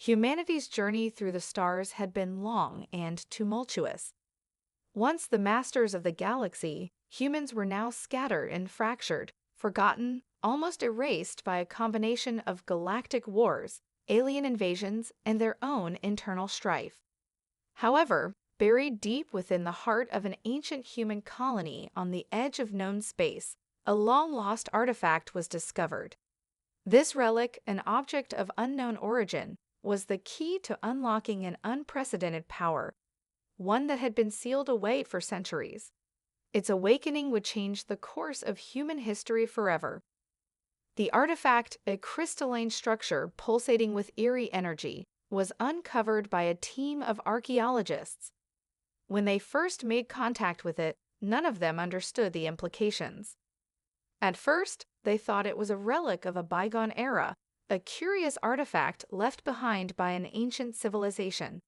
Humanity's journey through the stars had been long and tumultuous. Once the masters of the galaxy, humans were now scattered and fractured, forgotten, almost erased by a combination of galactic wars, alien invasions, and their own internal strife. However, buried deep within the heart of an ancient human colony on the edge of known space, a long-lost artifact was discovered. This relic, an object of unknown origin, was the key to unlocking an unprecedented power, one that had been sealed away for centuries. Its awakening would change the course of human history forever. The artifact, a crystalline structure pulsating with eerie energy, was uncovered by a team of archaeologists. When they first made contact with it, none of them understood the implications. At first, they thought it was a relic of a bygone era, a curious artifact left behind by an ancient civilization.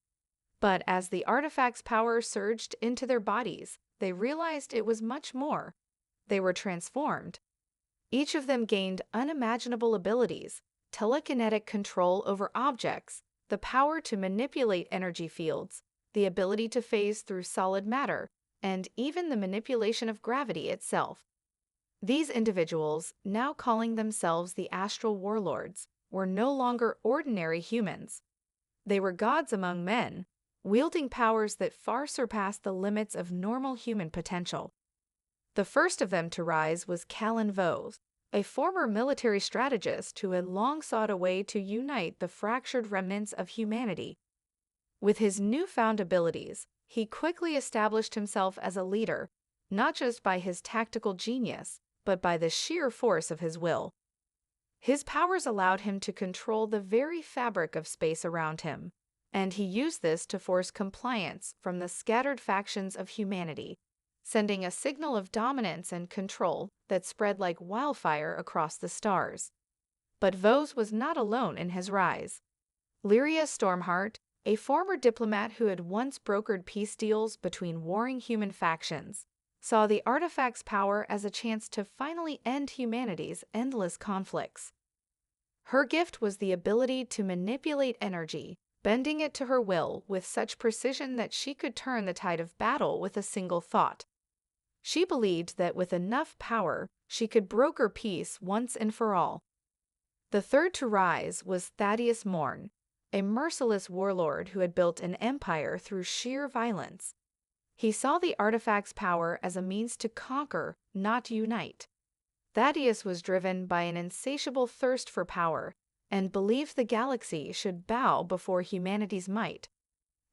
But as the artifact's power surged into their bodies, they realized it was much more. They were transformed. Each of them gained unimaginable abilities, telekinetic control over objects, the power to manipulate energy fields, the ability to phase through solid matter, and even the manipulation of gravity itself. These individuals, now calling themselves the Astral Warlords, were no longer ordinary humans. They were gods among men, wielding powers that far surpassed the limits of normal human potential. The first of them to rise was Callan Vos, a former military strategist who had long sought a way to unite the fractured remnants of humanity. With his newfound abilities, he quickly established himself as a leader, not just by his tactical genius, but by the sheer force of his will. His powers allowed him to control the very fabric of space around him, and he used this to force compliance from the scattered factions of humanity, sending a signal of dominance and control that spread like wildfire across the stars. But Vos was not alone in his rise. Lyria Stormheart, a former diplomat who had once brokered peace deals between warring human factions, saw the artifact's power as a chance to finally end humanity's endless conflicts. Her gift was the ability to manipulate energy, bending it to her will with such precision that she could turn the tide of battle with a single thought. She believed that with enough power, she could broker peace once and for all. The third to rise was Thaddeus Morn, a merciless warlord who had built an empire through sheer violence. He saw the artifact's power as a means to conquer, not unite. Thaddeus was driven by an insatiable thirst for power and believed the galaxy should bow before humanity's might.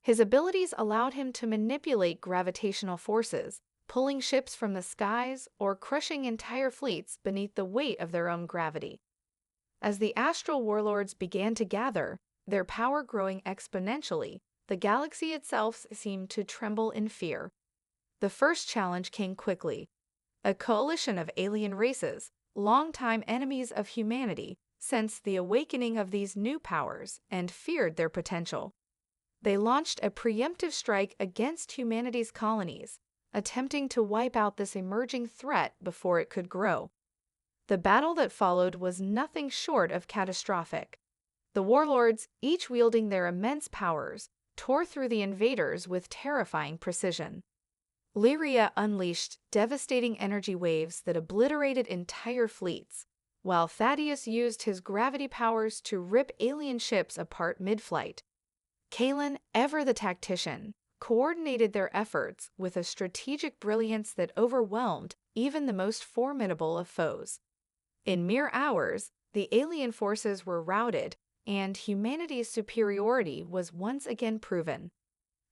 His abilities allowed him to manipulate gravitational forces, pulling ships from the skies or crushing entire fleets beneath the weight of their own gravity. As the Astral Warlords began to gather, their power growing exponentially, the galaxy itself seemed to tremble in fear. The first challenge came quickly. A coalition of alien races, longtime enemies of humanity, sensed the awakening of these new powers and feared their potential. They launched a preemptive strike against humanity's colonies, attempting to wipe out this emerging threat before it could grow. The battle that followed was nothing short of catastrophic. The warlords, each wielding their immense powers, tore through the invaders with terrifying precision. Lyria unleashed devastating energy waves that obliterated entire fleets, while Thaddeus used his gravity powers to rip alien ships apart mid-flight. Callan, ever the tactician, coordinated their efforts with a strategic brilliance that overwhelmed even the most formidable of foes. In mere hours, the alien forces were routed, and humanity's superiority was once again proven.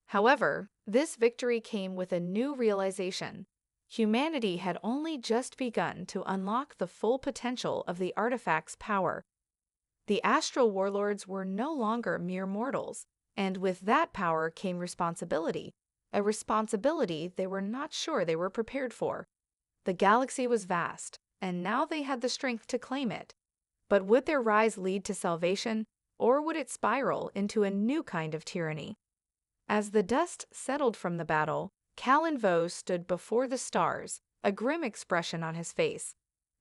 However, this victory came with a new realization. Humanity had only just begun to unlock the full potential of the artifact's power. The Astral Warlords were no longer mere mortals, and with that power came responsibility, a responsibility they were not sure they were prepared for. The galaxy was vast, and now they had the strength to claim it. But would their rise lead to salvation, or would it spiral into a new kind of tyranny? As the dust settled from the battle, Callan Vos stood before the stars, a grim expression on his face.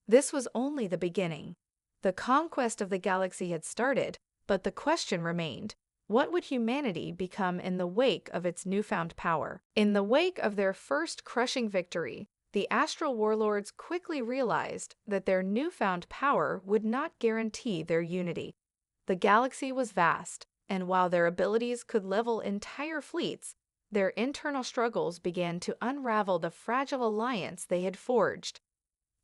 This was only the beginning. The conquest of the galaxy had started, But the question remained, what would humanity become in the wake of its newfound power? In the wake of their first crushing victory, the Astral Warlords quickly realized that their newfound power would not guarantee their unity. The galaxy was vast, and while their abilities could level entire fleets, their internal struggles began to unravel the fragile alliance they had forged.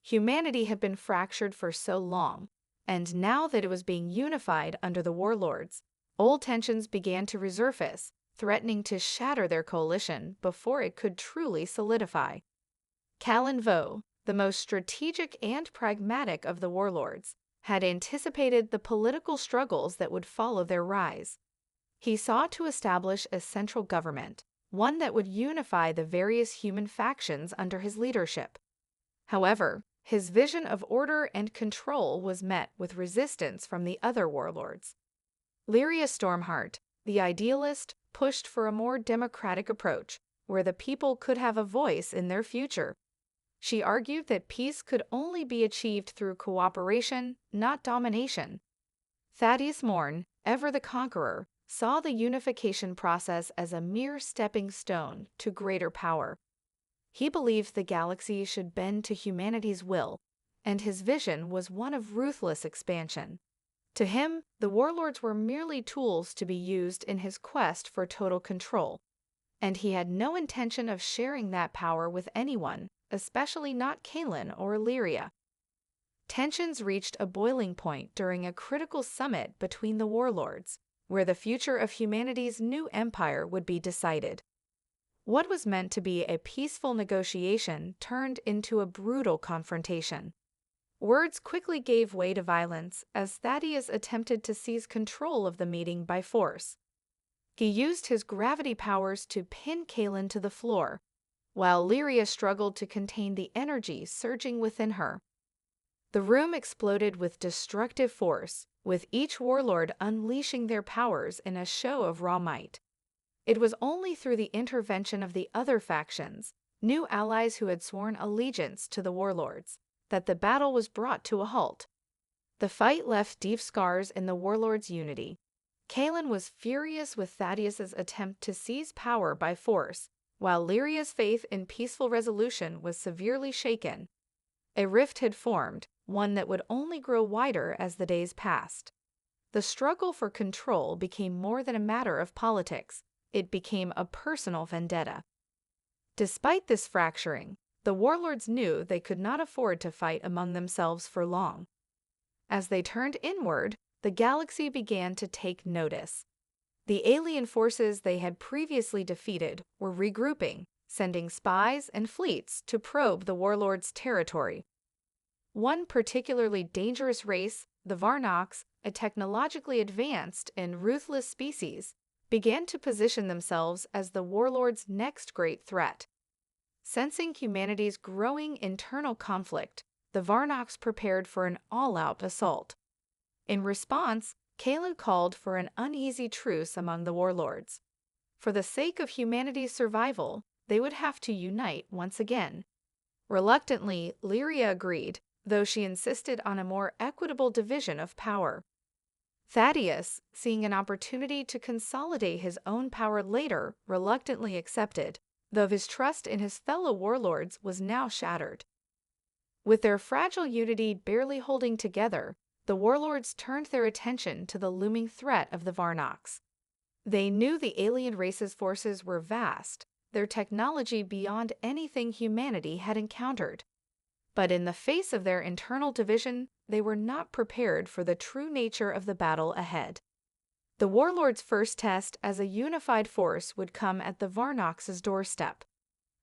Humanity had been fractured for so long, and now that it was being unified under the warlords, old tensions began to resurface, threatening to shatter their coalition before it could truly solidify. Callan Vo, the most strategic and pragmatic of the warlords, had anticipated the political struggles that would follow their rise. He sought to establish a central government, one that would unify the various human factions under his leadership. However, his vision of order and control was met with resistance from the other warlords. Lyria Stormheart, the idealist, pushed for a more democratic approach, where the people could have a voice in their future. She argued that peace could only be achieved through cooperation, not domination. Thaddeus Morn, ever the conqueror, saw the unification process as a mere stepping stone to greater power. He believed the galaxy should bend to humanity's will, and his vision was one of ruthless expansion. To him, the warlords were merely tools to be used in his quest for total control, and he had no intention of sharing that power with anyone, especially not Callan or Lyria. Tensions reached a boiling point during a critical summit between the warlords, where the future of humanity's new empire would be decided. What was meant to be a peaceful negotiation turned into a brutal confrontation. Words quickly gave way to violence as Thaddeus attempted to seize control of the meeting by force. He used his gravity powers to pin Callan to the floor, while Lyria struggled to contain the energy surging within her. The room exploded with destructive force, with each warlord unleashing their powers in a show of raw might. It was only through the intervention of the other factions, new allies who had sworn allegiance to the warlords, that the battle was brought to a halt. The fight left deep scars in the warlords' unity. Callan was furious with Thaddeus's attempt to seize power by force, while Lyria's faith in peaceful resolution was severely shaken. A rift had formed, one that would only grow wider as the days passed. The struggle for control became more than a matter of politics. It became a personal vendetta. Despite this fracturing, the warlords knew they could not afford to fight among themselves for long. As they turned inward, the galaxy began to take notice. The alien forces they had previously defeated were regrouping, sending spies and fleets to probe the warlords' territory. One particularly dangerous race, the Varnox, a technologically advanced and ruthless species, began to position themselves as the warlords' next great threat. Sensing humanity's growing internal conflict, the Varnox prepared for an all-out assault. In response, Callan called for an uneasy truce among the warlords. For the sake of humanity's survival, they would have to unite once again. Reluctantly, Lyria agreed, though she insisted on a more equitable division of power. Thaddeus, seeing an opportunity to consolidate his own power later, reluctantly accepted, though his trust in his fellow warlords was now shattered. With their fragile unity barely holding together, the warlords turned their attention to the looming threat of the Varnox. They knew the alien race's forces were vast, their technology beyond anything humanity had encountered. But in the face of their internal division, they were not prepared for the true nature of the battle ahead. The warlords' first test as a unified force would come at the Varnox's doorstep.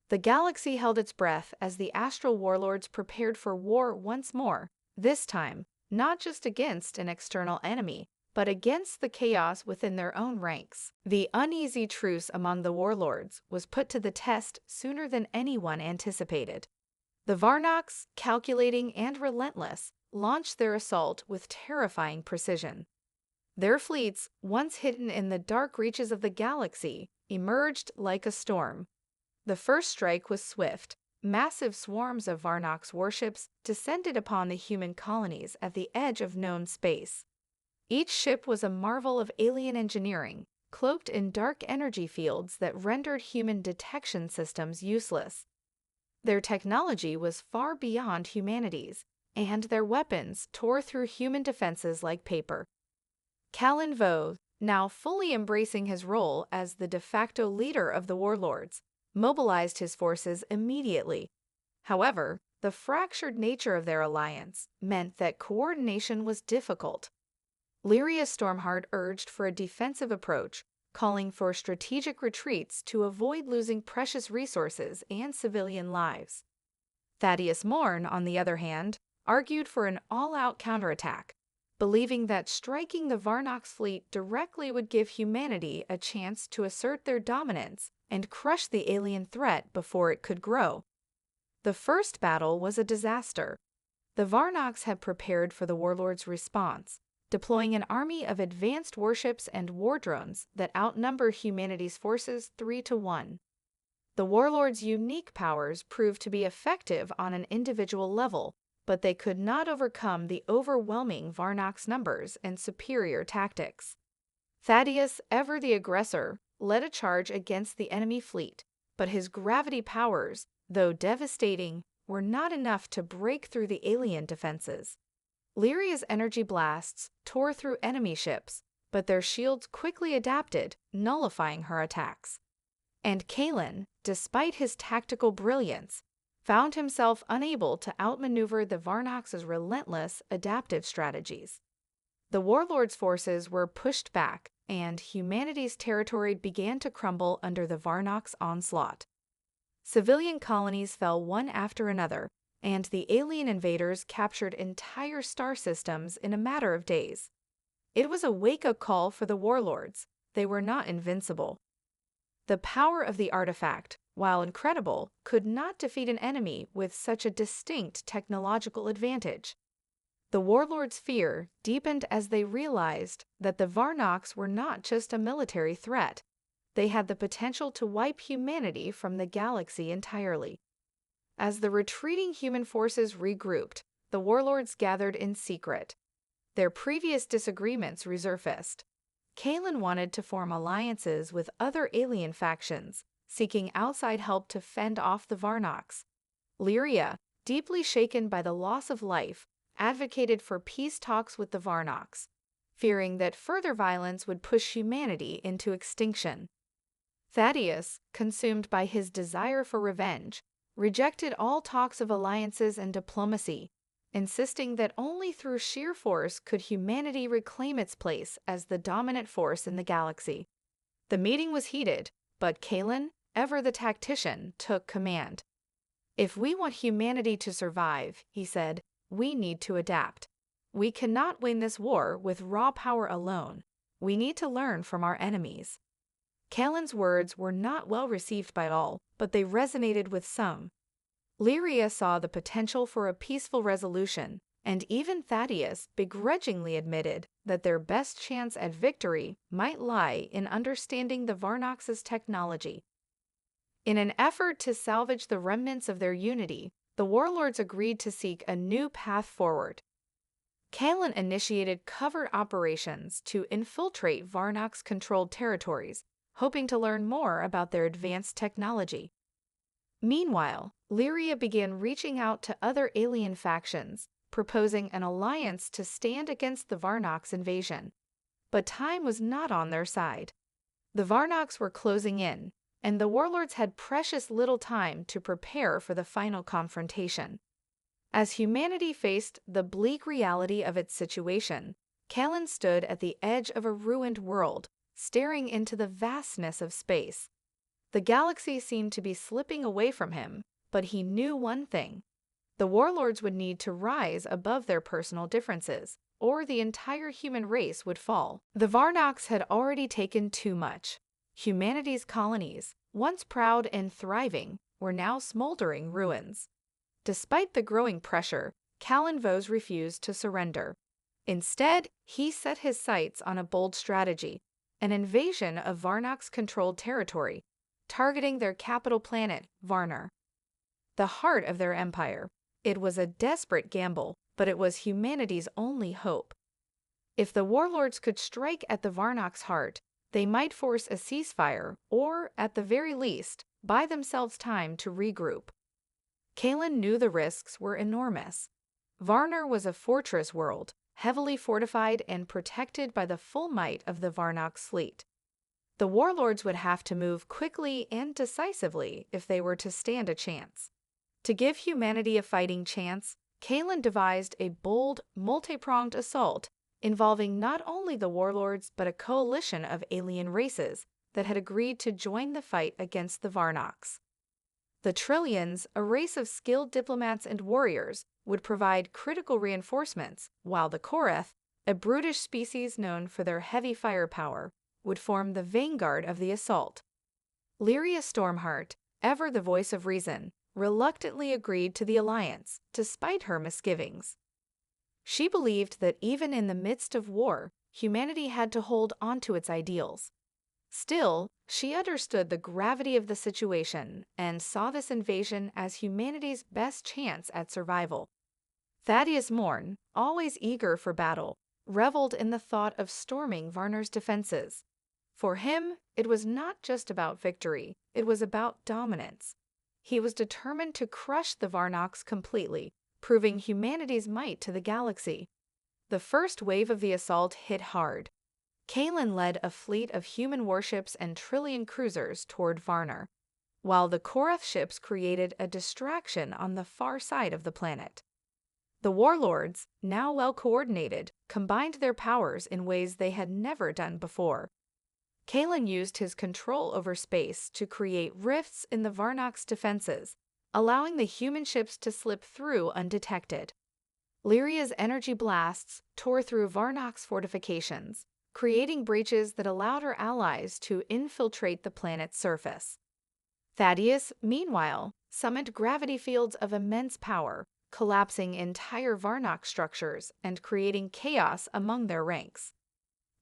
The galaxy held its breath as the Astral Warlords prepared for war once more, this time not just against an external enemy, but against the chaos within their own ranks. The uneasy truce among the warlords was put to the test sooner than anyone anticipated. The Varnox, calculating and relentless, launched their assault with terrifying precision. Their fleets, once hidden in the dark reaches of the galaxy, emerged like a storm. The first strike was swift. Massive swarms of Varnox warships descended upon the human colonies at the edge of known space. Each ship was a marvel of alien engineering, cloaked in dark energy fields that rendered human detection systems useless. Their technology was far beyond humanity's, and their weapons tore through human defenses like paper. Callan Vaux, now fully embracing his role as the de facto leader of the Warlords, mobilized his forces immediately. However, the fractured nature of their alliance meant that coordination was difficult. Lyria Stormheart urged for a defensive approach, calling for strategic retreats to avoid losing precious resources and civilian lives. Thaddeus Morn, on the other hand, argued for an all-out counterattack, believing that striking the Varnox fleet directly would give humanity a chance to assert their dominance and crush the alien threat before it could grow. The first battle was a disaster. The Varnox had prepared for the Warlords' response, deploying an army of advanced warships and war drones that outnumber humanity's forces 3-1. The Warlords' unique powers proved to be effective on an individual level, but they could not overcome the overwhelming Varnox numbers and superior tactics. Thaddeus, ever the aggressor, led a charge against the enemy fleet, but his gravity powers, though devastating, were not enough to break through the alien defenses. Lyria's energy blasts tore through enemy ships, but their shields quickly adapted, nullifying her attacks. And Callan, despite his tactical brilliance, found himself unable to outmaneuver the Varnox's relentless, adaptive strategies. The Warlords' forces were pushed back, and humanity's territory began to crumble under the Varnox onslaught. Civilian colonies fell one after another, and the alien invaders captured entire star systems in a matter of days. It was a wake-up call for the Warlords. They were not invincible. The power of the artifact, while incredible, could not defeat an enemy with such a distinct technological advantage. The Warlords' fear deepened as they realized that the Varnox were not just a military threat. They had the potential to wipe humanity from the galaxy entirely. As the retreating human forces regrouped, the Warlords gathered in secret. Their previous disagreements resurfaced. Callan wanted to form alliances with other alien factions, seeking outside help to fend off the Varnox. Lyria, deeply shaken by the loss of life, advocated for peace talks with the Varnox, fearing that further violence would push humanity into extinction. Thaddeus, consumed by his desire for revenge, rejected all talks of alliances and diplomacy, insisting that only through sheer force could humanity reclaim its place as the dominant force in the galaxy. The meeting was heated, but Callan, ever the tactician, took command. "If we want humanity to survive," he said, "we need to adapt. We cannot win this war with raw power alone. We need to learn from our enemies." Callan's words were not well received by all, but they resonated with some. Lyria saw the potential for a peaceful resolution, and even Thaddeus begrudgingly admitted that their best chance at victory might lie in understanding the Varnox's technology. In an effort to salvage the remnants of their unity, the Warlords agreed to seek a new path forward. Callan initiated covert operations to infiltrate Varnox-controlled territories, hoping to learn more about their advanced technology. Meanwhile, Lyria began reaching out to other alien factions, proposing an alliance to stand against the Varnox invasion. But time was not on their side. The Varnox were closing in, and the Warlords had precious little time to prepare for the final confrontation. As humanity faced the bleak reality of its situation, Callan stood at the edge of a ruined world, staring into the vastness of space. The galaxy seemed to be slipping away from him, but he knew one thing. The Warlords would need to rise above their personal differences, or the entire human race would fall. The Varnox had already taken too much. Humanity's colonies, once proud and thriving, were now smoldering ruins. Despite the growing pressure, Callan Vaux refused to surrender. Instead, he set his sights on a bold strategy, an invasion of Varnox-controlled territory, targeting their capital planet, Varner. The heart of their empire. It was a desperate gamble, but it was humanity's only hope. If the warlords could strike at the Varnock's heart, they might force a ceasefire or, at the very least, buy themselves time to regroup. Kalen knew the risks were enormous. Varner was a fortress world, heavily fortified and protected by the full might of the Varnock's fleet. The warlords would have to move quickly and decisively if they were to stand a chance. To give humanity a fighting chance, Kalen devised a bold, multi-pronged assault involving not only the warlords but a coalition of alien races that had agreed to join the fight against the Varnocks. The Trillions, a race of skilled diplomats and warriors, would provide critical reinforcements, while the Korath, a brutish species known for their heavy firepower, would form the vanguard of the assault. Lyria Stormheart, ever the voice of reason, reluctantly agreed to the alliance, despite her misgivings. She believed that even in the midst of war, humanity had to hold onto its ideals. Still, she understood the gravity of the situation and saw this invasion as humanity's best chance at survival. Thaddeus Morn, always eager for battle, reveled in the thought of storming Varner's defenses. For him, it was not just about victory, it was about dominance. He was determined to crush the Varnocks completely, proving humanity's might to the galaxy. The first wave of the assault hit hard. Kalen led a fleet of human warships and Trillion cruisers toward Varner, while the Korath ships created a distraction on the far side of the planet. The warlords, now well coordinated, combined their powers in ways they had never done before. Kalen used his control over space to create rifts in the Varnock's defenses, allowing the human ships to slip through undetected. Lyria's energy blasts tore through Varnock's fortifications, creating breaches that allowed her allies to infiltrate the planet's surface. Thaddeus, meanwhile, summoned gravity fields of immense power, collapsing entire Varnock structures and creating chaos among their ranks.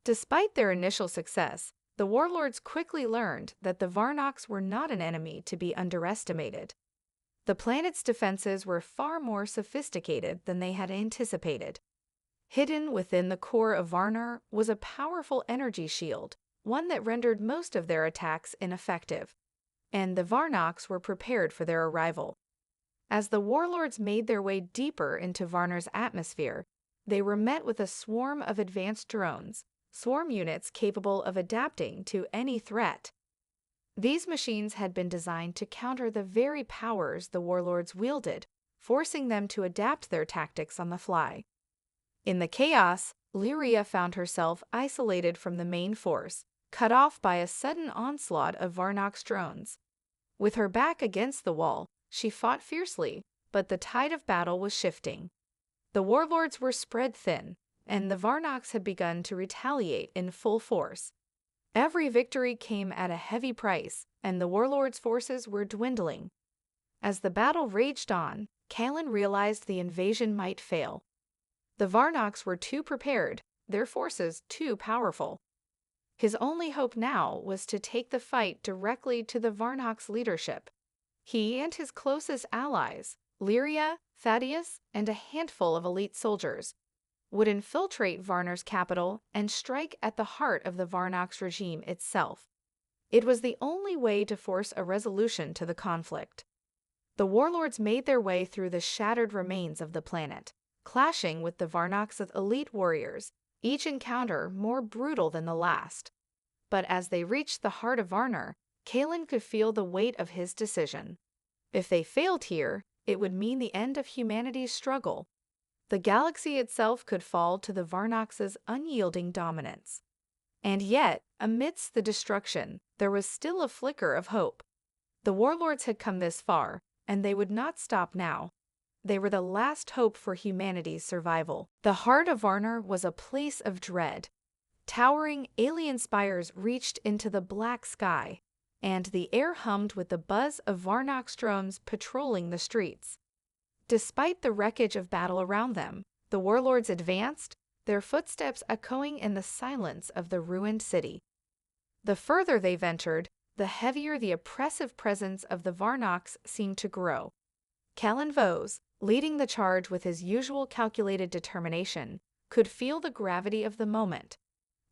Despite their initial success, the warlords quickly learned that the Varnocks were not an enemy to be underestimated. The planet's defenses were far more sophisticated than they had anticipated. Hidden within the core of Varner was a powerful energy shield, one that rendered most of their attacks ineffective, and the Varnocks were prepared for their arrival. As the warlords made their way deeper into Varner's atmosphere, they were met with a swarm of advanced drones, swarm units capable of adapting to any threat. These machines had been designed to counter the very powers the warlords wielded, forcing them to adapt their tactics on the fly. In the chaos, Lyria found herself isolated from the main force, cut off by a sudden onslaught of Varnock's drones. With her back against the wall, she fought fiercely, but the tide of battle was shifting. The warlords were spread thin, and the Varnocks had begun to retaliate in full force. Every victory came at a heavy price, and the warlords' forces were dwindling. As the battle raged on, Kalen realized the invasion might fail. The Varnocks were too prepared, their forces too powerful. His only hope now was to take the fight directly to the Varnock's leadership. He and his closest allies, Lyria, Thaddeus, and a handful of elite soldiers, would infiltrate Varner's capital and strike at the heart of the Varnock's regime itself. It was the only way to force a resolution to the conflict. The warlords made their way through the shattered remains of the planet, clashing with the Varnock's elite warriors, each encounter more brutal than the last. But as they reached the heart of Varner, Kalen could feel the weight of his decision. If they failed here, it would mean the end of humanity's struggle. The galaxy itself could fall to the Varnock's unyielding dominance. And yet, amidst the destruction, there was still a flicker of hope. The warlords had come this far, and they would not stop now. They were the last hope for humanity's survival. The heart of Varner was a place of dread. Towering alien spires reached into the black sky, and the air hummed with the buzz of Varnock's drones patrolling the streets. Despite the wreckage of battle around them, the warlords advanced, their footsteps echoing in the silence of the ruined city. The further they ventured, the heavier the oppressive presence of the Varnock's seemed to grow. Kalen Vos, leading the charge with his usual calculated determination, could feel the gravity of the moment.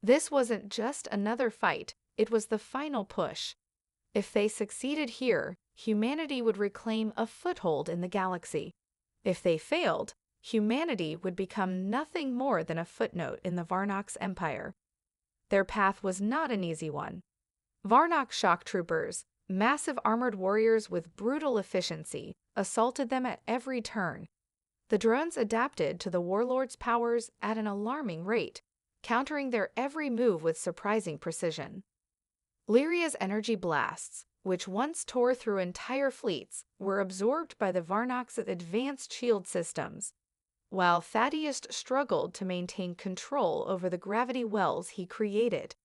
This wasn't just another fight, it was the final push. If they succeeded here, humanity would reclaim a foothold in the galaxy. If they failed, humanity would become nothing more than a footnote in the Varnox Empire. Their path was not an easy one. Varnox shock troopers, massive armored warriors with brutal efficiency, assaulted them at every turn. The drones adapted to the warlords' powers at an alarming rate, countering their every move with surprising precision. Lyria's energy blasts, which once tore through entire fleets, were absorbed by the Varnox's advanced shield systems, while Thaddeus struggled to maintain control over the gravity wells he created.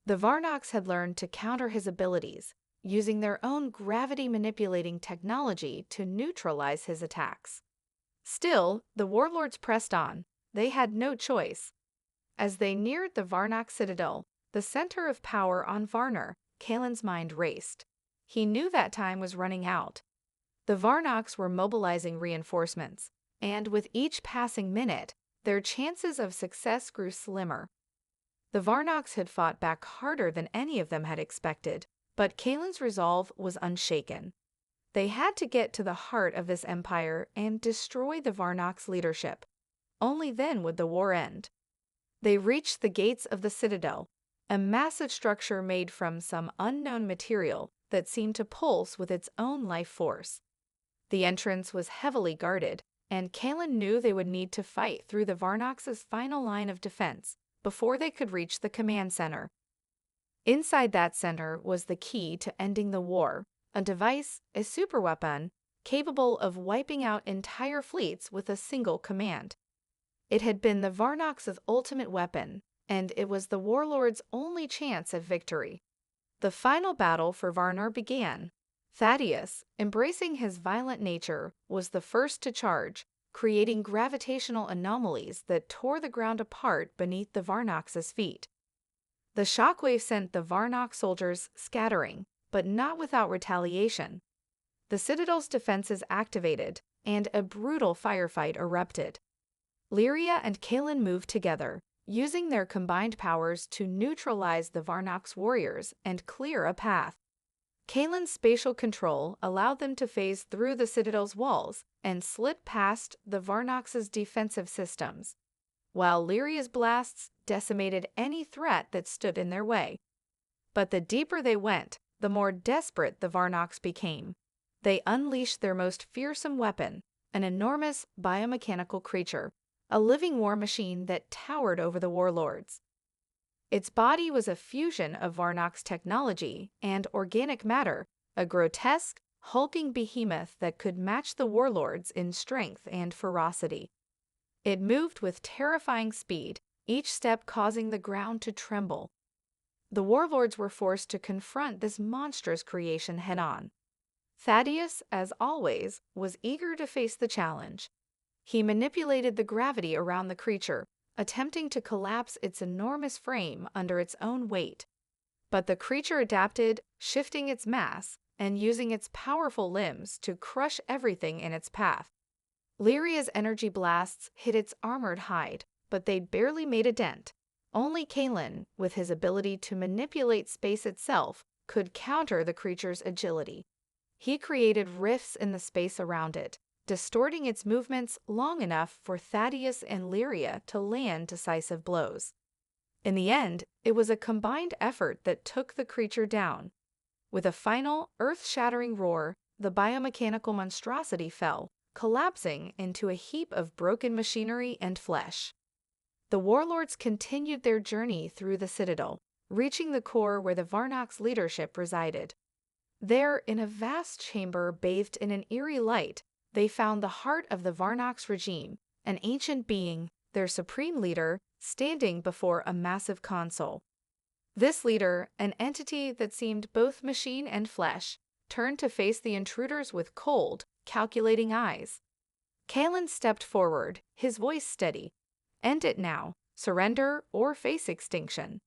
The Varnox had learned to counter his abilities, using their own gravity-manipulating technology to neutralize his attacks. Still, the warlords pressed on. They had no choice. As they neared the Varnox Citadel, the center of power on Varner, Kalen's mind raced. He knew that time was running out. The Varnox were mobilizing reinforcements, and with each passing minute, their chances of success grew slimmer. The Varnox had fought back harder than any of them had expected, but Kalen's resolve was unshaken. They had to get to the heart of this empire and destroy the Varnox leadership. Only then would the war end. They reached the gates of the Citadel, a massive structure made from some unknown material that seemed to pulse with its own life force. The entrance was heavily guarded, and Kalen knew they would need to fight through the Varnox's final line of defense before they could reach the command center. Inside that center was the key to ending the war, a device, a superweapon, capable of wiping out entire fleets with a single command. It had been the Varnox's ultimate weapon, and it was the warlord's only chance of victory. The final battle for Varnar began. Thaddeus, embracing his violent nature, was the first to charge, creating gravitational anomalies that tore the ground apart beneath the Varnox's feet. The shockwave sent the Varnox soldiers scattering, but not without retaliation. The Citadel's defenses activated, and a brutal firefight erupted. Lyria and Kalen moved together, using their combined powers to neutralize the Varnox warriors and clear a path. Kalen's spatial control allowed them to phase through the Citadel's walls and slip past the Varnox's defensive systems, while Lyria's blasts decimated any threat that stood in their way. But the deeper they went, the more desperate the Varnox became. They unleashed their most fearsome weapon, an enormous biomechanical creature, a living war machine that towered over the warlords. Its body was a fusion of Varnox technology and organic matter, a grotesque, hulking behemoth that could match the warlords in strength and ferocity. It moved with terrifying speed, each step causing the ground to tremble. The warlords were forced to confront this monstrous creation head-on. Thaddeus, as always, was eager to face the challenge. He manipulated the gravity around the creature, attempting to collapse its enormous frame under its own weight. But the creature adapted, shifting its mass and using its powerful limbs to crush everything in its path. Lyria's energy blasts hit its armored hide, but they barely made a dent. Only Kalen, with his ability to manipulate space itself, could counter the creature's agility. He created rifts in the space around it, distorting its movements long enough for Thaddeus and Lyria to land decisive blows. In the end, it was a combined effort that took the creature down. With a final, earth-shattering roar, the biomechanical monstrosity fell, collapsing into a heap of broken machinery and flesh. The warlords continued their journey through the Citadel, reaching the core where the Varnox leadership resided. There, in a vast chamber bathed in an eerie light, they found the heart of the Varnox regime, an ancient being, their supreme leader, standing before a massive console. This leader, an entity that seemed both machine and flesh, turned to face the intruders with cold, calculating eyes. Kalen stepped forward, his voice steady. "End it now. Surrender or face extinction."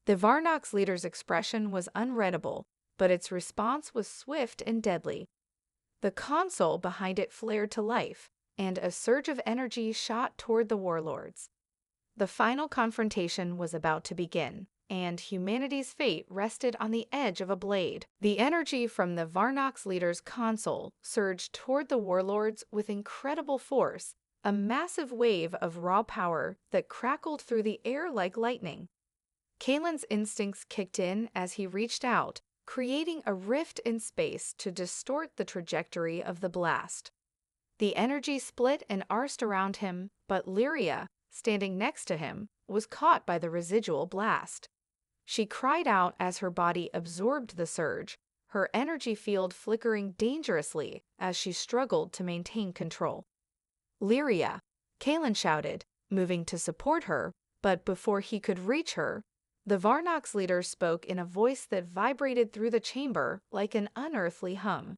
The Varnox leader's expression was unreadable, but its response was swift and deadly. The console behind it flared to life, and a surge of energy shot toward the warlords. The final confrontation was about to begin, and humanity's fate rested on the edge of a blade. The energy from the Varnox leader's console surged toward the warlords with incredible force, a massive wave of raw power that crackled through the air like lightning. Kalen's instincts kicked in as he reached out, creating a rift in space to distort the trajectory of the blast. The energy split and arsed around him, but Lyria, standing next to him, was caught by the residual blast. She cried out as her body absorbed the surge, her energy field flickering dangerously as she struggled to maintain control. "Lyria!" Kalen shouted, moving to support her, but before he could reach her, the Varnox leader spoke in a voice that vibrated through the chamber like an unearthly hum.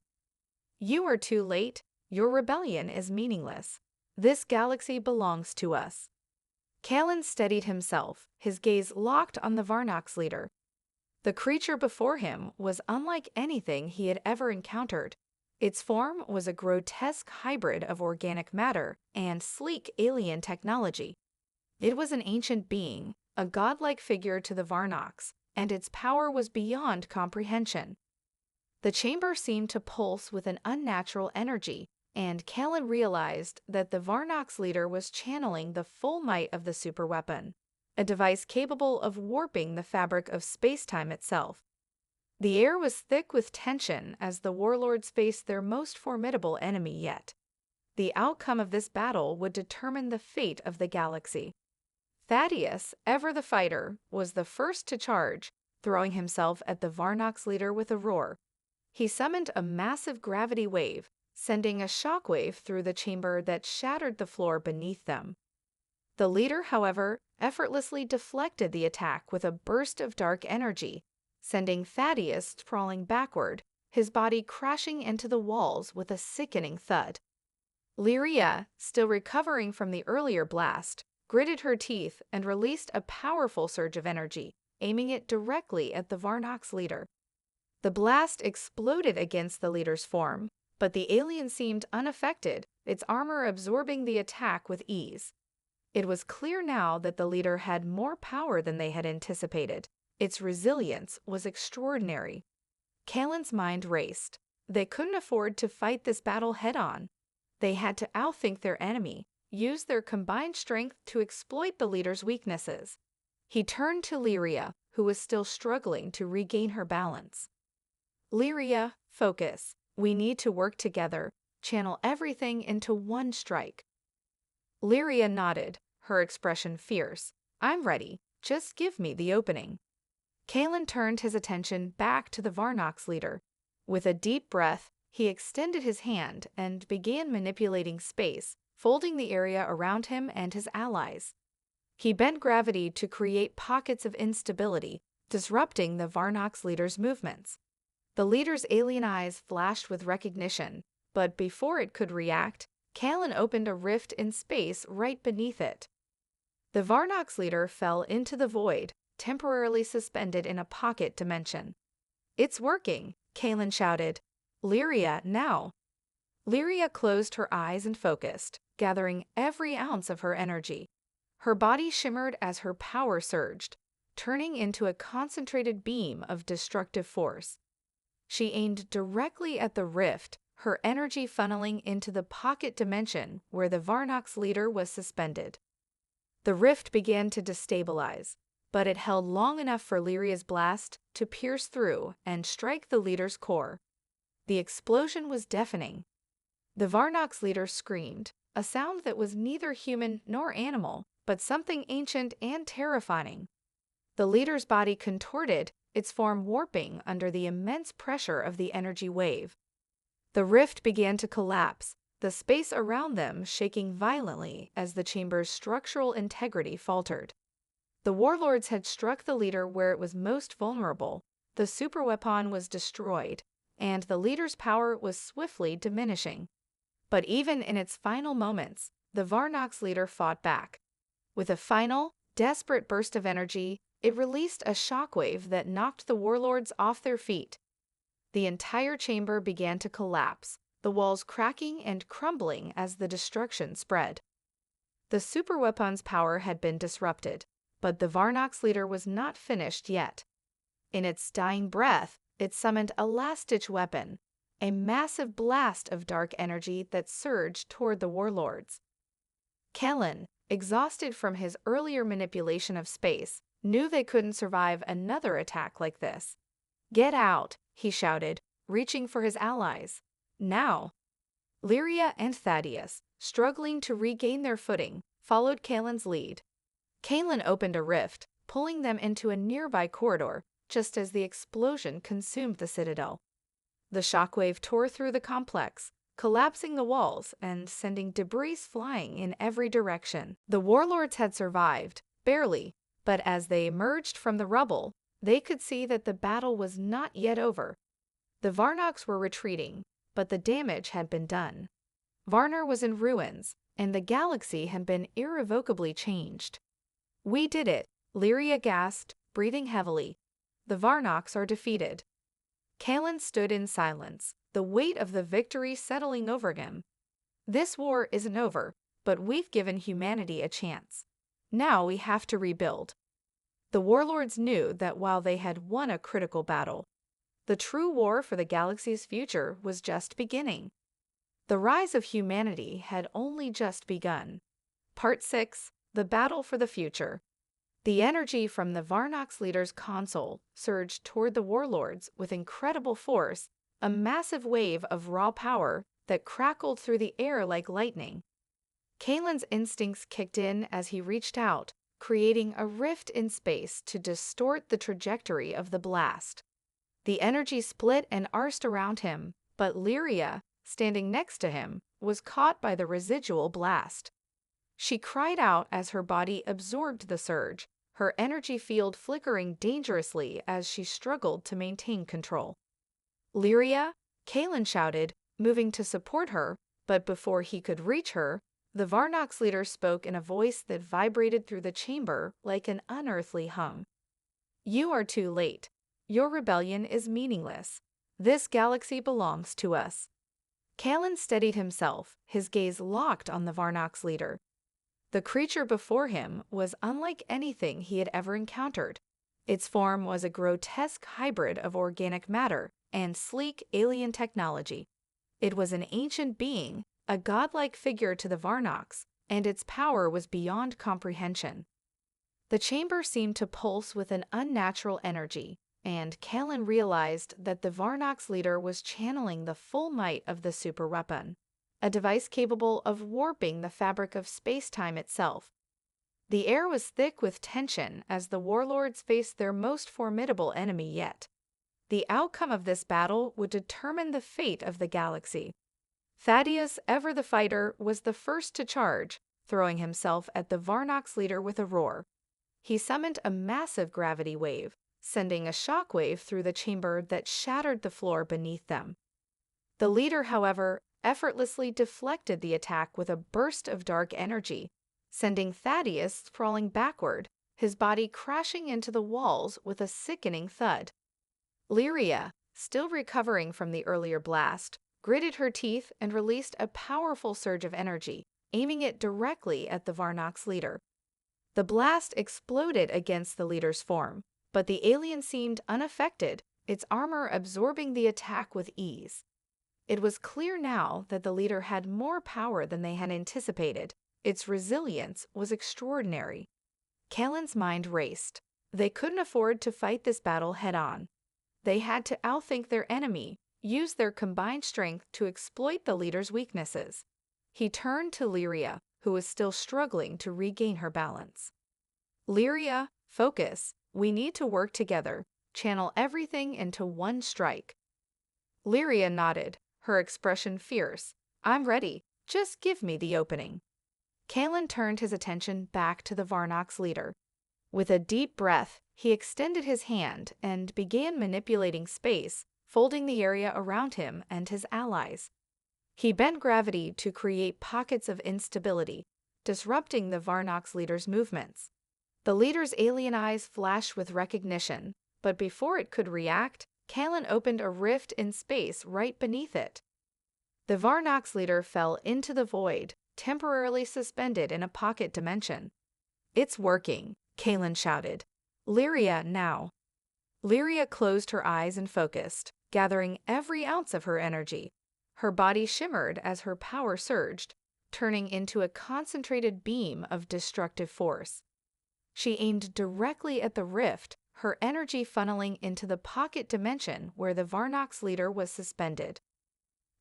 "You are too late. Your rebellion is meaningless. This galaxy belongs to us." Kalen steadied himself, his gaze locked on the Varnox leader. The creature before him was unlike anything he had ever encountered. Its form was a grotesque hybrid of organic matter and sleek alien technology. It was an ancient being, a godlike figure to the Varnox, and its power was beyond comprehension. The chamber seemed to pulse with an unnatural energy, and Kalen realized that the Varnox leader was channeling the full might of the superweapon, a device capable of warping the fabric of space-time itself. The air was thick with tension as the warlords faced their most formidable enemy yet. The outcome of this battle would determine the fate of the galaxy. Thaddeus, ever the fighter, was the first to charge, throwing himself at the Varnox leader with a roar. He summoned a massive gravity wave, sending a shockwave through the chamber that shattered the floor beneath them. The leader, however, effortlessly deflected the attack with a burst of dark energy, sending Thaddeus sprawling backward, his body crashing into the walls with a sickening thud. Lyria, still recovering from the earlier blast, gritted her teeth and released a powerful surge of energy, aiming it directly at the Varnox leader. The blast exploded against the leader's form, but the alien seemed unaffected, its armor absorbing the attack with ease. It was clear now that the leader had more power than they had anticipated. Its resilience was extraordinary. Kalen's mind raced. They couldn't afford to fight this battle head-on. They had to outthink their enemy, use their combined strength to exploit the leader's weaknesses. He turned to Lyria, who was still struggling to regain her balance. "Lyria, focus. We need to work together, channel everything into one strike." Lyria nodded, her expression fierce. "I'm ready. Just give me the opening." Kalen turned his attention back to the Varnox leader. With a deep breath, he extended his hand and began manipulating space, folding the area around him and his allies. He bent gravity to create pockets of instability, disrupting the Varnox leader's movements. The leader's alien eyes flashed with recognition, but before it could react, Kalen opened a rift in space right beneath it. The Varnox leader fell into the void, temporarily suspended in a pocket dimension. "It's working," Kalen shouted. "Lyria, now." Lyria closed her eyes and focused, gathering every ounce of her energy. Her body shimmered as her power surged, turning into a concentrated beam of destructive force. She aimed directly at the rift, her energy funneling into the pocket dimension where the Varnox leader was suspended. The rift began to destabilize, but it held long enough for Lyria's blast to pierce through and strike the leader's core. The explosion was deafening. The Varnox leader screamed, a sound that was neither human nor animal, but something ancient and terrifying. The leader's body contorted, its form warping under the immense pressure of the energy wave. The rift began to collapse, the space around them shaking violently as the chamber's structural integrity faltered. The warlords had struck the leader where it was most vulnerable, the superweapon was destroyed, and the leader's power was swiftly diminishing. But even in its final moments, the Varnox leader fought back. With a final, desperate burst of energy, it released a shockwave that knocked the warlords off their feet. The entire chamber began to collapse, the walls cracking and crumbling as the destruction spread. The superweapon's power had been disrupted, but the Varnox leader was not finished yet. In its dying breath, it summoned a last-ditch weapon, a massive blast of dark energy that surged toward the warlords. Kellen, exhausted from his earlier manipulation of space, knew they couldn't survive another attack like this. "Get out," he shouted, reaching for his allies. "Now!" Lyria and Thaddeus, struggling to regain their footing, followed Kalen's lead. Kalen opened a rift, pulling them into a nearby corridor, just as the explosion consumed the citadel. The shockwave tore through the complex, collapsing the walls and sending debris flying in every direction. The warlords had survived, barely, but as they emerged from the rubble, they could see that the battle was not yet over. The Varnox were retreating, but the damage had been done. Varner was in ruins, and the galaxy had been irrevocably changed. "We did it," Lyria gasped, breathing heavily. "The Varnox are defeated." Kalen stood in silence, the weight of the victory settling over him. "This war isn't over, but we've given humanity a chance. Now we have to rebuild." The warlords knew that while they had won a critical battle, the true war for the galaxy's future was just beginning. The rise of humanity had only just begun. Part 6: The Battle for the Future. The energy from the Varnox leader's console surged toward the warlords with incredible force, a massive wave of raw power that crackled through the air like lightning. Kalen's instincts kicked in as he reached out, creating a rift in space to distort the trajectory of the blast. The energy split and arsed around him, but Lyria, standing next to him, was caught by the residual blast. She cried out as her body absorbed the surge, her energy field flickering dangerously as she struggled to maintain control. "Lyria!" Kalen shouted, moving to support her, but before he could reach her, the Varnox leader spoke in a voice that vibrated through the chamber like an unearthly hum. "You are too late. Your rebellion is meaningless. This galaxy belongs to us." Kalen steadied himself, his gaze locked on the Varnox leader. The creature before him was unlike anything he had ever encountered. Its form was a grotesque hybrid of organic matter and sleek alien technology. It was an ancient being, a godlike figure to the Varnox, and its power was beyond comprehension. The chamber seemed to pulse with an unnatural energy, and Kalen realized that the Varnox leader was channeling the full might of the superweapon, a device capable of warping the fabric of space-time itself. The air was thick with tension as the warlords faced their most formidable enemy yet. The outcome of this battle would determine the fate of the galaxy. Thaddeus, ever the fighter, was the first to charge, throwing himself at the Varnox leader with a roar. He summoned a massive gravity wave, sending a shockwave through the chamber that shattered the floor beneath them. The leader, however, effortlessly deflected the attack with a burst of dark energy, sending Thaddeus sprawling backward, his body crashing into the walls with a sickening thud. Lyria, still recovering from the earlier blast, gritted her teeth and released a powerful surge of energy, aiming it directly at the Varnox leader. The blast exploded against the leader's form, but the alien seemed unaffected, its armor absorbing the attack with ease. It was clear now that the leader had more power than they had anticipated. Its resilience was extraordinary. Kalen's mind raced. They couldn't afford to fight this battle head-on. They had to outthink their enemy, use their combined strength to exploit the leader's weaknesses. He turned to Lyria, who was still struggling to regain her balance. "Lyria, focus. We need to work together. Channel everything into one strike." Lyria nodded, her expression fierce. "I'm ready. Just give me the opening." Kalen turned his attention back to the Varnox leader. With a deep breath, he extended his hand and began manipulating space, folding the area around him and his allies. He bent gravity to create pockets of instability, disrupting the Varnox leader's movements. The leader's alien eyes flashed with recognition, but before it could react, Kalen opened a rift in space right beneath it. The Varnox leader fell into the void, temporarily suspended in a pocket dimension. "It's working," Kaelin shouted. "Lyria, now." Lyria closed her eyes and focused, gathering every ounce of her energy. Her body shimmered as her power surged, turning into a concentrated beam of destructive force. She aimed directly at the rift, her energy funneling into the pocket dimension where the Varnox leader was suspended.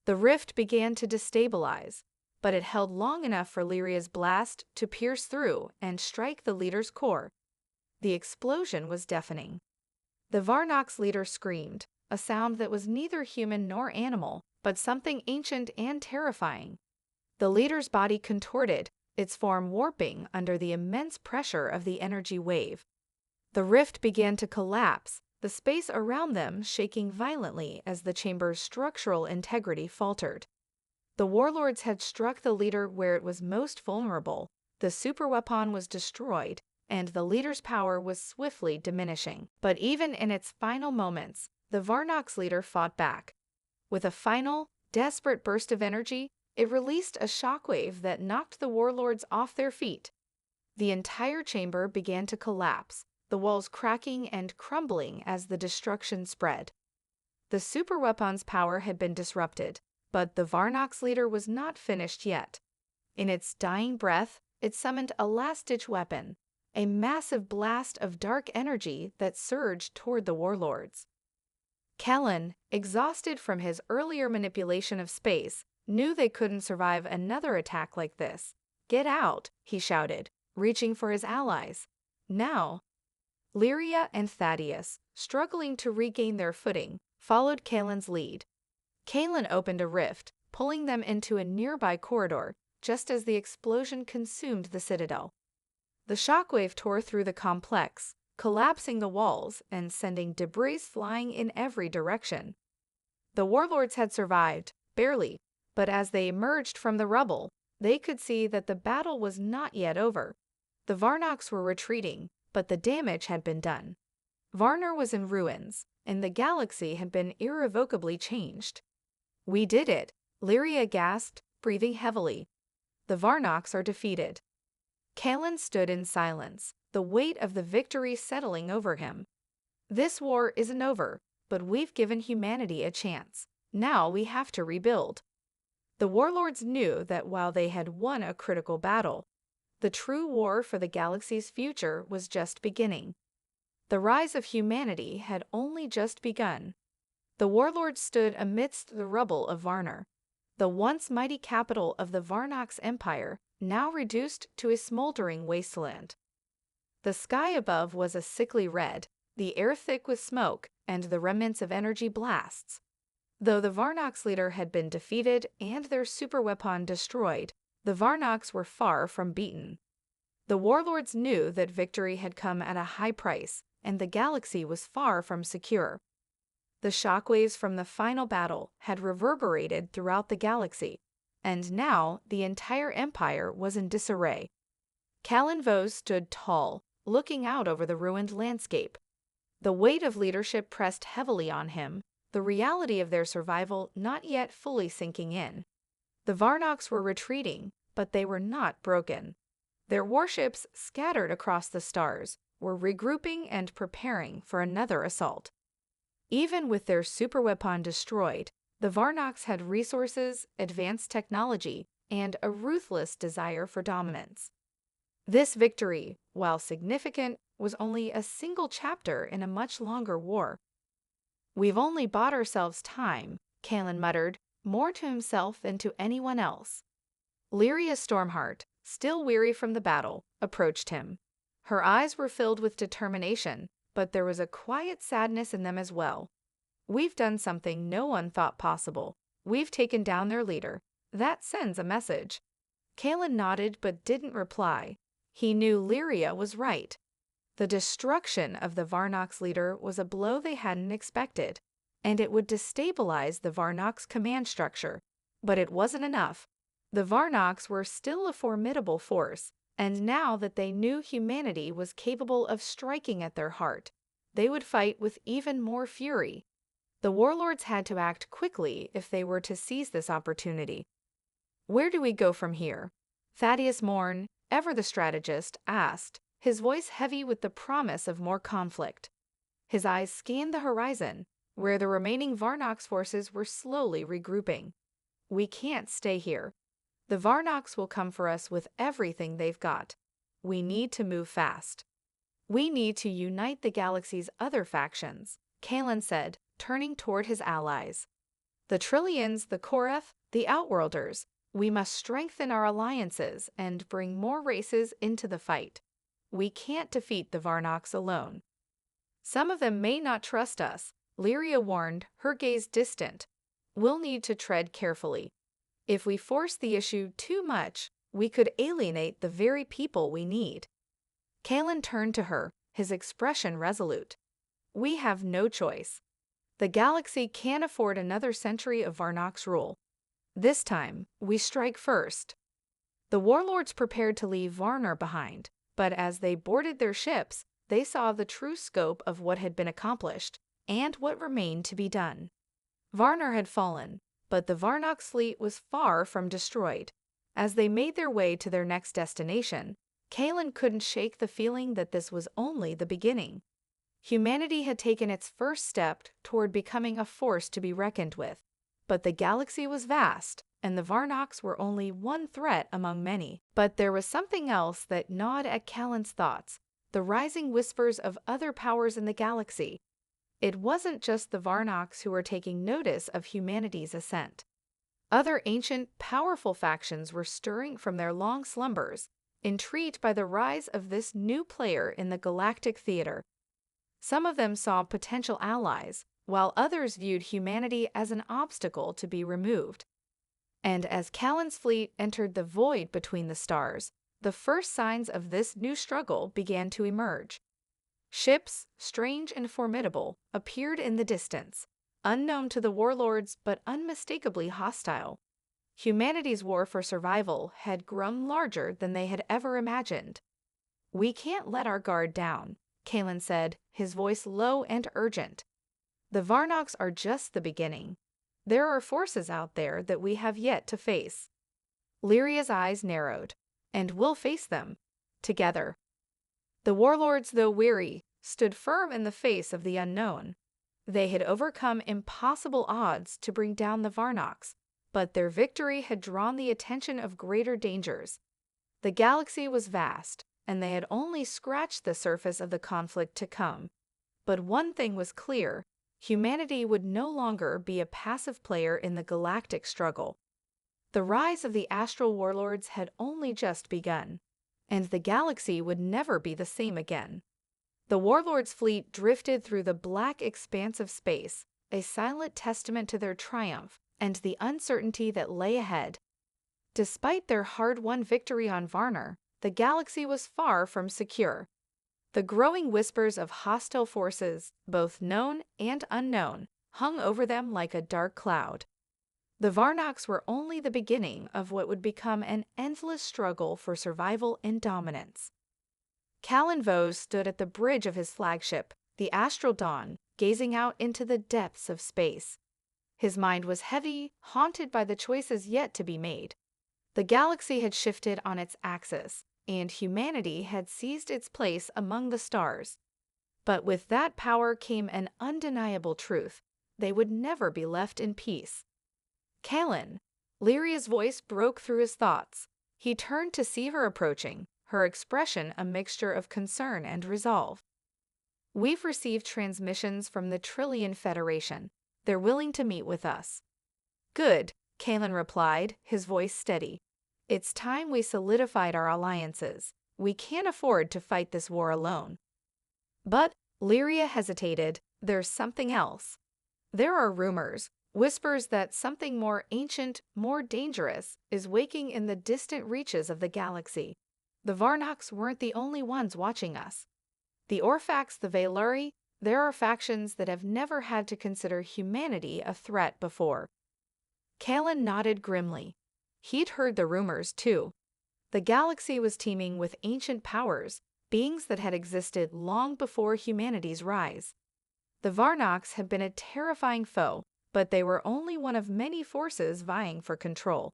The rift began to destabilize, but it held long enough for Lyria's blast to pierce through and strike the leader's core. The explosion was deafening. The Varnox leader screamed, a sound that was neither human nor animal, but something ancient and terrifying. The leader's body contorted, its form warping under the immense pressure of the energy wave. The rift began to collapse, the space around them shaking violently as the chamber's structural integrity faltered. The warlords had struck the leader where it was most vulnerable. The superweapon was destroyed, and the leader's power was swiftly diminishing. But even in its final moments, the Varnox leader fought back. With a final, desperate burst of energy, it released a shockwave that knocked the warlords off their feet. The entire chamber began to collapse, the walls cracking and crumbling as the destruction spread. The superweapon's power had been disrupted, but the Varnox leader was not finished yet. In its dying breath, it summoned a last-ditch weapon, a massive blast of dark energy that surged toward the warlords. Kellen, exhausted from his earlier manipulation of space, knew they couldn't survive another attack like this. "Get out," he shouted, reaching for his allies. "Now." Lyria and Thaddeus, struggling to regain their footing, followed Kaelin's lead. Kaelin opened a rift, pulling them into a nearby corridor, just as the explosion consumed the citadel. The shockwave tore through the complex, collapsing the walls and sending debris flying in every direction. The warlords had survived, barely, but as they emerged from the rubble, they could see that the battle was not yet over. The Varnox were retreating, but the damage had been done. Varner was in ruins, and the galaxy had been irrevocably changed. "We did it," Lyria gasped, breathing heavily. "The Varnox are defeated." Kaelin stood in silence, the weight of the victory settling over him. "This war isn't over, but we've given humanity a chance. Now we have to rebuild." The warlords knew that while they had won a critical battle, the true war for the galaxy's future was just beginning. The rise of humanity had only just begun. The warlords stood amidst the rubble of Varner, the once mighty capital of the Varnox Empire, now reduced to a smoldering wasteland. The sky above was a sickly red, the air thick with smoke and the remnants of energy blasts. Though the Varnox leader had been defeated and their superweapon destroyed, the Varnox were far from beaten. The warlords knew that victory had come at a high price, and the galaxy was far from secure. The shockwaves from the final battle had reverberated throughout the galaxy, and now the entire empire was in disarray. Callan Vos stood tall, looking out over the ruined landscape. The weight of leadership pressed heavily on him, the reality of their survival not yet fully sinking in. The Varnox were retreating, but they were not broken. Their warships, scattered across the stars, were regrouping and preparing for another assault. Even with their superweapon destroyed, the Varnox had resources, advanced technology, and a ruthless desire for dominance. This victory, while significant, was only a single chapter in a much longer war. "We've only bought ourselves time," Kaelin muttered, more to himself than to anyone else. Lyria Stormheart, still weary from the battle, approached him. Her eyes were filled with determination, but there was a quiet sadness in them as well. "We've done something no one thought possible. We've taken down their leader. That sends a message." Kaelin nodded but didn't reply. He knew Lyria was right. The destruction of the Varnox leader was a blow they hadn't expected, and it would destabilize the Varnox command structure. But it wasn't enough. The Varnox were still a formidable force, and now that they knew humanity was capable of striking at their heart, they would fight with even more fury. The warlords had to act quickly if they were to seize this opportunity. "Where do we go from here?" Thaddeus Morn, ever the strategist, asked, his voice heavy with the promise of more conflict. His eyes scanned the horizon, where the remaining Varnox forces were slowly regrouping. "We can't stay here. The Varnox will come for us with everything they've got. We need to move fast." "We need to unite the galaxy's other factions," Kalen said, turning toward his allies. "The Trillions, the Koreth, the Outworlders. We must strengthen our alliances and bring more races into the fight. We can't defeat the Varnox alone." "Some of them may not trust us," Lyria warned, her gaze distant. "We'll need to tread carefully. If we force the issue too much, we could alienate the very people we need." Kalen turned to her, his expression resolute. "We have no choice. The galaxy can't afford another century of Varnox rule. This time, we strike first." The warlords prepared to leave Varner behind, but as they boarded their ships, they saw the true scope of what had been accomplished and what remained to be done. Varner had fallen, but the Varnox fleet was far from destroyed. As they made their way to their next destination, Kalen couldn't shake the feeling that this was only the beginning. Humanity had taken its first step toward becoming a force to be reckoned with, but the galaxy was vast, and the Varnox were only one threat among many. But there was something else that gnawed at Kalen's thoughts, the rising whispers of other powers in the galaxy. It wasn't just the Varnox who were taking notice of humanity's ascent. Other ancient, powerful factions were stirring from their long slumbers, intrigued by the rise of this new player in the galactic theater. Some of them saw potential allies, while others viewed humanity as an obstacle to be removed. And as Kalen's fleet entered the void between the stars, the first signs of this new struggle began to emerge. Ships, strange and formidable, appeared in the distance, unknown to the warlords but unmistakably hostile. Humanity's war for survival had grown larger than they had ever imagined. "We can't let our guard down," Kalen said, his voice low and urgent. "The Varnox are just the beginning. There are forces out there that we have yet to face." Lyria's eyes narrowed. "And we'll face them. Together." The warlords, though weary, stood firm in the face of the unknown. They had overcome impossible odds to bring down the Varnox, but their victory had drawn the attention of greater dangers. The galaxy was vast, and they had only scratched the surface of the conflict to come. But one thing was clear: humanity would no longer be a passive player in the galactic struggle. The rise of the Astral Warlords had only just begun, and the galaxy would never be the same again. The Warlords' fleet drifted through the black expanse of space, a silent testament to their triumph and the uncertainty that lay ahead. Despite their hard-won victory on Varner, the galaxy was far from secure. The growing whispers of hostile forces, both known and unknown, hung over them like a dark cloud. The Varnox were only the beginning of what would become an endless struggle for survival and dominance. Kalen Vose stood at the bridge of his flagship, the Astral Dawn, gazing out into the depths of space. His mind was heavy, haunted by the choices yet to be made. The galaxy had shifted on its axis, and humanity had seized its place among the stars. But with that power came an undeniable truth: they would never be left in peace. "Kalen!" Lyria's voice broke through his thoughts. He turned to see her approaching, her expression a mixture of concern and resolve. "We've received transmissions from the Trillion Federation. They're willing to meet with us." "Good," Kalen replied, his voice steady. "It's time we solidified our alliances. We can't afford to fight this war alone." But Lyria hesitated. "There's something else. There are rumors, whispers that something more ancient, more dangerous, is waking in the distant reaches of the galaxy. The Varnox weren't the only ones watching us. The Orphax, the Vaylari, there are factions that have never had to consider humanity a threat before." Kalen nodded grimly. He'd heard the rumors, too. The galaxy was teeming with ancient powers, beings that had existed long before humanity's rise. The Varnox had been a terrifying foe, but they were only one of many forces vying for control.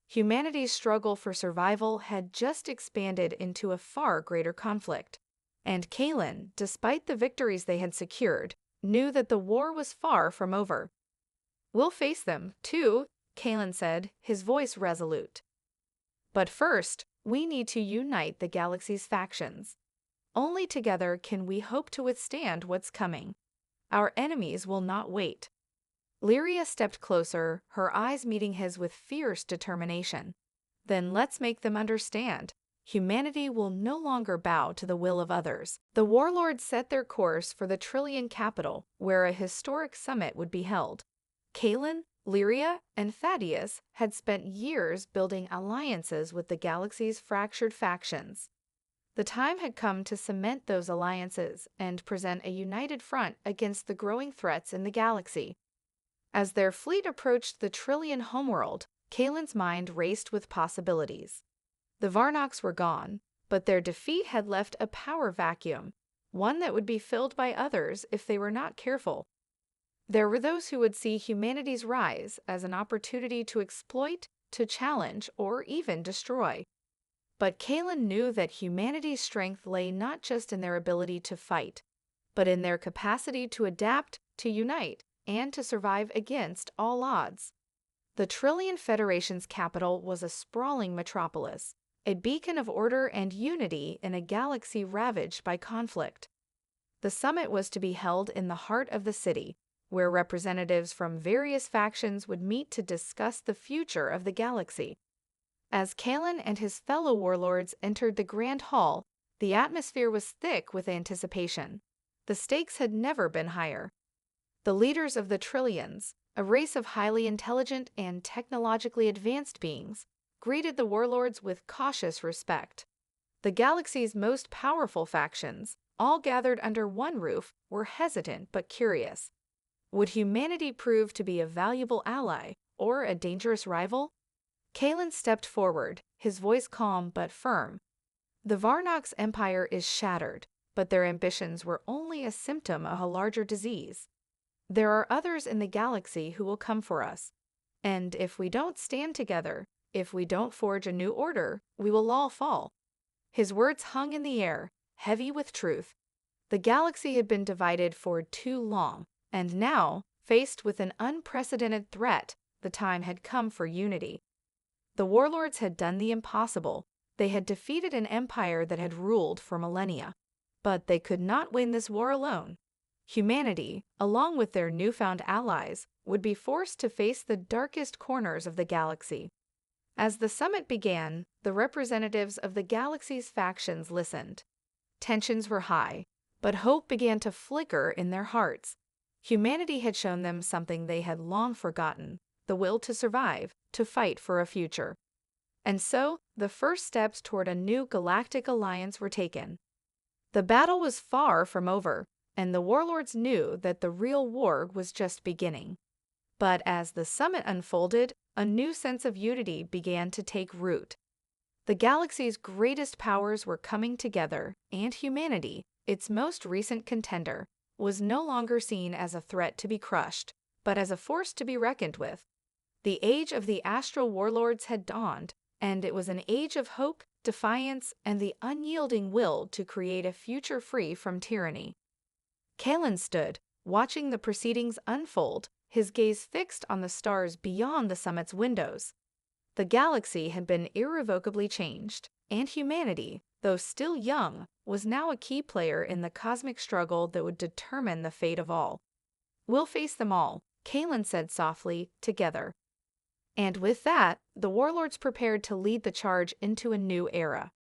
Humanity's struggle for survival had just expanded into a far greater conflict, and Kalen, despite the victories they had secured, knew that the war was far from over. "We'll face them, too," Kalen said, his voice resolute. "But first, we need to unite the galaxy's factions. Only together can we hope to withstand what's coming. Our enemies will not wait." Lyria stepped closer, her eyes meeting his with fierce determination. "Then let's make them understand. Humanity will no longer bow to the will of others." The warlords set their course for the Trillion capital, where a historic summit would be held. Kalen, Lyria, and Thaddeus had spent years building alliances with the galaxy's fractured factions. The time had come to cement those alliances and present a united front against the growing threats in the galaxy. As their fleet approached the Trillion homeworld, Kalen's mind raced with possibilities. The Varnox were gone, but their defeat had left a power vacuum, one that would be filled by others if they were not careful. There were those who would see humanity's rise as an opportunity to exploit, to challenge, or even destroy. But Kalen knew that humanity's strength lay not just in their ability to fight, but in their capacity to adapt, to unite, and to survive against all odds. The Trillion Federation's capital was a sprawling metropolis, a beacon of order and unity in a galaxy ravaged by conflict. The summit was to be held in the heart of the city, where representatives from various factions would meet to discuss the future of the galaxy. As Kalen and his fellow warlords entered the Grand Hall, the atmosphere was thick with anticipation. The stakes had never been higher. The leaders of the Trillions, a race of highly intelligent and technologically advanced beings, greeted the warlords with cautious respect. The galaxy's most powerful factions, all gathered under one roof, were hesitant but curious. Would humanity prove to be a valuable ally or a dangerous rival? Kalen stepped forward, his voice calm but firm. "The Varnox Empire is shattered, but their ambitions were only a symptom of a larger disease. There are others in the galaxy who will come for us. And if we don't stand together, if we don't forge a new order, we will all fall." His words hung in the air, heavy with truth. The galaxy had been divided for too long, and now, faced with an unprecedented threat, the time had come for unity. The warlords had done the impossible. They had defeated an empire that had ruled for millennia. But they could not win this war alone. Humanity, along with their newfound allies, would be forced to face the darkest corners of the galaxy. As the summit began, the representatives of the galaxy's factions listened. Tensions were high, but hope began to flicker in their hearts. Humanity had shown them something they had long forgotten: the will to survive, to fight for a future. And so, the first steps toward a new galactic alliance were taken. The battle was far from over, and the warlords knew that the real war was just beginning. But as the summit unfolded, a new sense of unity began to take root. The galaxy's greatest powers were coming together, and humanity, its most recent contender, was no longer seen as a threat to be crushed, but as a force to be reckoned with. The age of the Astral Warlords had dawned, and it was an age of hope, defiance, and the unyielding will to create a future free from tyranny. Kalen stood, watching the proceedings unfold, his gaze fixed on the stars beyond the summit's windows. The galaxy had been irrevocably changed, and humanity, though still young, was now a key player in the cosmic struggle that would determine the fate of all. "We'll face them all," Kalen said softly, "together." And with that, the warlords prepared to lead the charge into a new era.